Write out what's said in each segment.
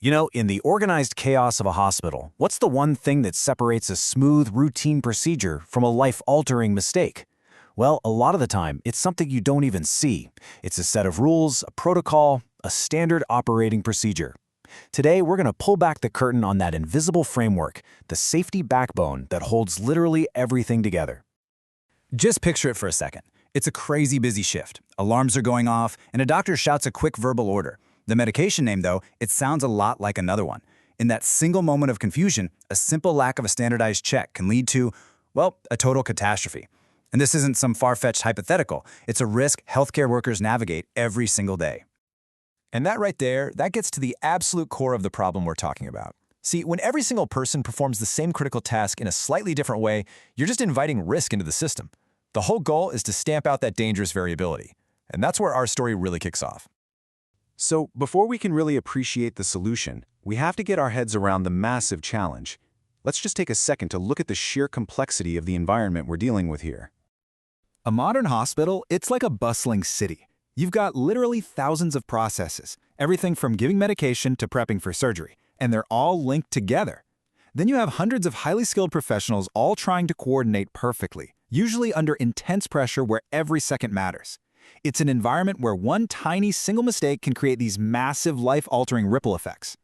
In the organized chaos of a hospital, what's the one thing that separates a smooth, routine procedure from a life-altering mistake? Well, a lot of the time, it's something you don't even see. It's a set of rules, a protocol, a standard operating procedure. Today, we're going to pull back the curtain on that invisible framework, the safety backbone that holds literally everything together. Just picture it for a second. It's a crazy busy shift. Alarms are going off, and a doctor shouts a quick verbal order. The medication name, though, it sounds a lot like another one. In that single moment of confusion, a simple lack of a standardized check can lead to, well, a total catastrophe. And this isn't some far-fetched hypothetical. It's a risk healthcare workers navigate every single day. And that right there, that gets to the absolute core of the problem we're talking about. See, when every single person performs the same critical task in a slightly different way, you're just inviting risk into the system. The whole goal is to stamp out that dangerous variability. And that's where our story really kicks off. So, before we can really appreciate the solution, we have to get our heads around the massive challenge. Let's just take a second to look at the sheer complexity of the environment we're dealing with here. A modern hospital, it's like a bustling city. You've got literally thousands of processes, everything from giving medication to prepping for surgery, and they're all linked together. Then you have hundreds of highly skilled professionals all trying to coordinate perfectly, usually under intense pressure where every second matters. It's an environment where one tiny single mistake can create these massive life-altering ripple effects.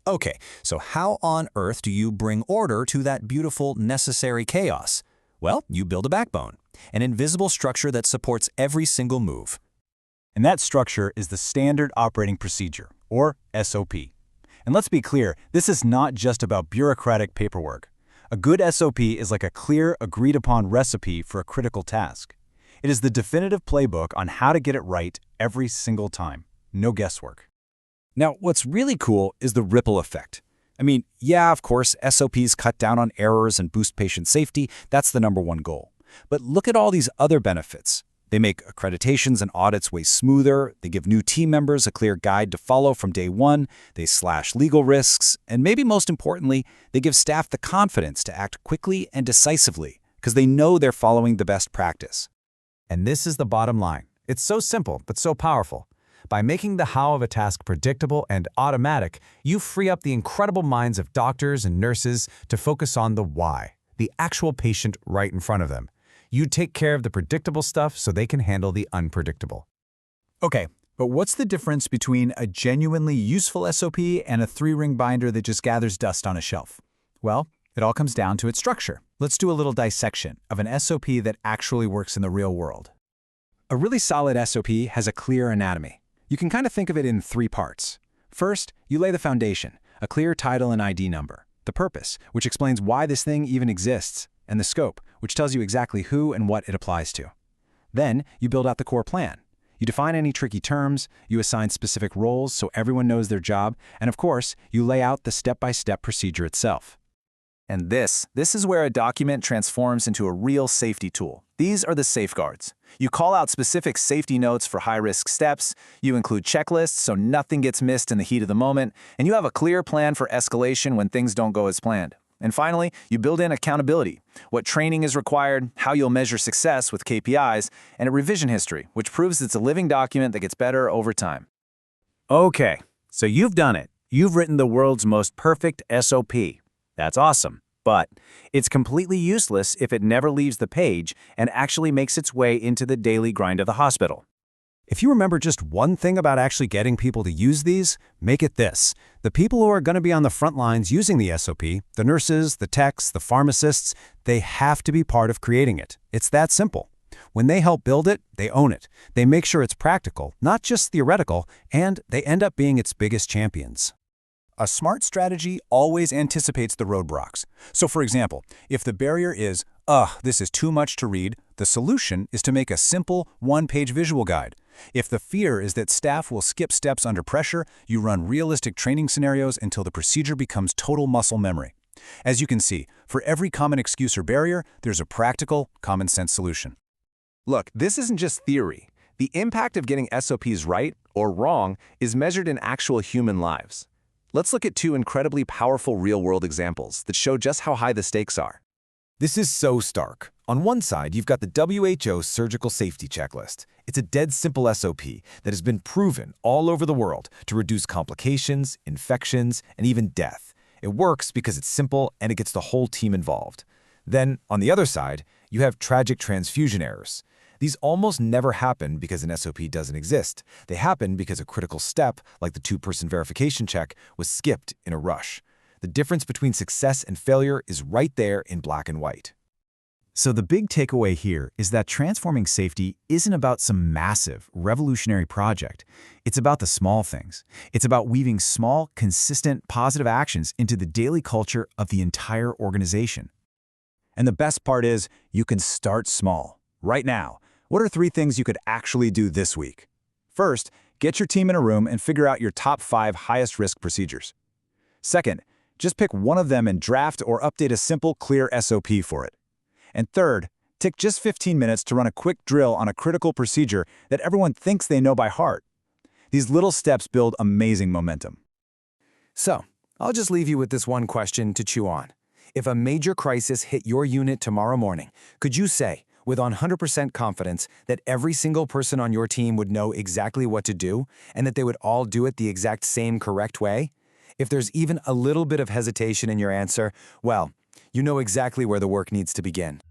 Okay, so how on earth do you bring order to that beautiful, necessary chaos? Well, you build a backbone, an invisible structure that supports every single move. And that structure is the Standard Operating Procedure, or SOP. And let's be clear, this is not just about bureaucratic paperwork. A good SOP is like a clear, agreed-upon recipe for a critical task. It is the definitive playbook on how to get it right every single time. No guesswork. Now, what's really cool is the ripple effect. Yeah, of course, SOPs cut down on errors and boost patient safety. That's the number one goal. But look at all these other benefits. They make accreditations and audits way smoother. They give new team members a clear guide to follow from day one. They slash legal risks. And maybe most importantly, they give staff the confidence to act quickly and decisively because they know they're following the best practice. And this is the bottom line. It's so simple, but so powerful. By making the how of a task predictable and automatic, you free up the incredible minds of doctors and nurses to focus on the why, the actual patient right in front of them. You take care of the predictable stuff so they can handle the unpredictable. Okay, but what's the difference between a genuinely useful SOP and a three-ring binder that just gathers dust on a shelf? Well, it all comes down to its structure. Let's do a little dissection of an SOP that actually works in the real world. A really solid SOP has a clear anatomy. You can kind of think of it in three parts. First, you lay the foundation, a clear title and ID number. The purpose, which explains why this thing even exists. And the scope, which tells you exactly who and what it applies to. Then, you build out the core plan. You define any tricky terms, you assign specific roles so everyone knows their job, and of course, you lay out the step-by-step procedure itself. And this is where a document transforms into a real safety tool. These are the safeguards. You call out specific safety notes for high-risk steps, you include checklists so nothing gets missed in the heat of the moment, and you have a clear plan for escalation when things don't go as planned. And finally, you build in accountability, what training is required, how you'll measure success with KPIs, and a revision history, which proves it's a living document that gets better over time. Okay, so you've done it. You've written the world's most perfect SOP. That's awesome, but it's completely useless if it never leaves the page and actually makes its way into the daily grind of the hospital. If you remember just one thing about actually getting people to use these, make it this. The people who are going to be on the front lines using the SOP, the nurses, the techs, the pharmacists, they have to be part of creating it. It's that simple. When they help build it, they own it. They make sure it's practical, not just theoretical, and they end up being its biggest champions. A smart strategy always anticipates the roadblocks. So for example, if the barrier is, this is too much to read, the solution is to make a simple one-page visual guide. If the fear is that staff will skip steps under pressure, you run realistic training scenarios until the procedure becomes total muscle memory. As you can see, for every common excuse or barrier, there's a practical, common-sense solution. Look, this isn't just theory. The impact of getting SOPs right or wrong is measured in actual human lives. Let's look at two incredibly powerful real-world examples that show just how high the stakes are. This is so stark. On one side, you've got the WHO Surgical Safety Checklist. It's a dead simple SOP that has been proven all over the world to reduce complications, infections, and even death. It works because it's simple and it gets the whole team involved. Then, on the other side, you have tragic transfusion errors. These almost never happen because an SOP doesn't exist. They happen because a critical step, like the two-person verification check, was skipped in a rush. The difference between success and failure is right there in black and white. So the big takeaway here is that transforming safety isn't about some massive, revolutionary project. It's about the small things. It's about weaving small, consistent, positive actions into the daily culture of the entire organization. And the best part is, you can start small. Right now, what are 3 things you could actually do this week? First, get your team in a room and figure out your top 5 highest-risk procedures. Second, just pick one of them and draft or update a simple, clear SOP for it. And third, take just 15 minutes to run a quick drill on a critical procedure that everyone thinks they know by heart. These little steps build amazing momentum. So, I'll just leave you with this one question to chew on. If a major crisis hit your unit tomorrow morning, could you say, with 100% confidence, that every single person on your team would know exactly what to do and that they would all do it the exact same correct way? If there's even a little bit of hesitation in your answer, well, you know exactly where the work needs to begin.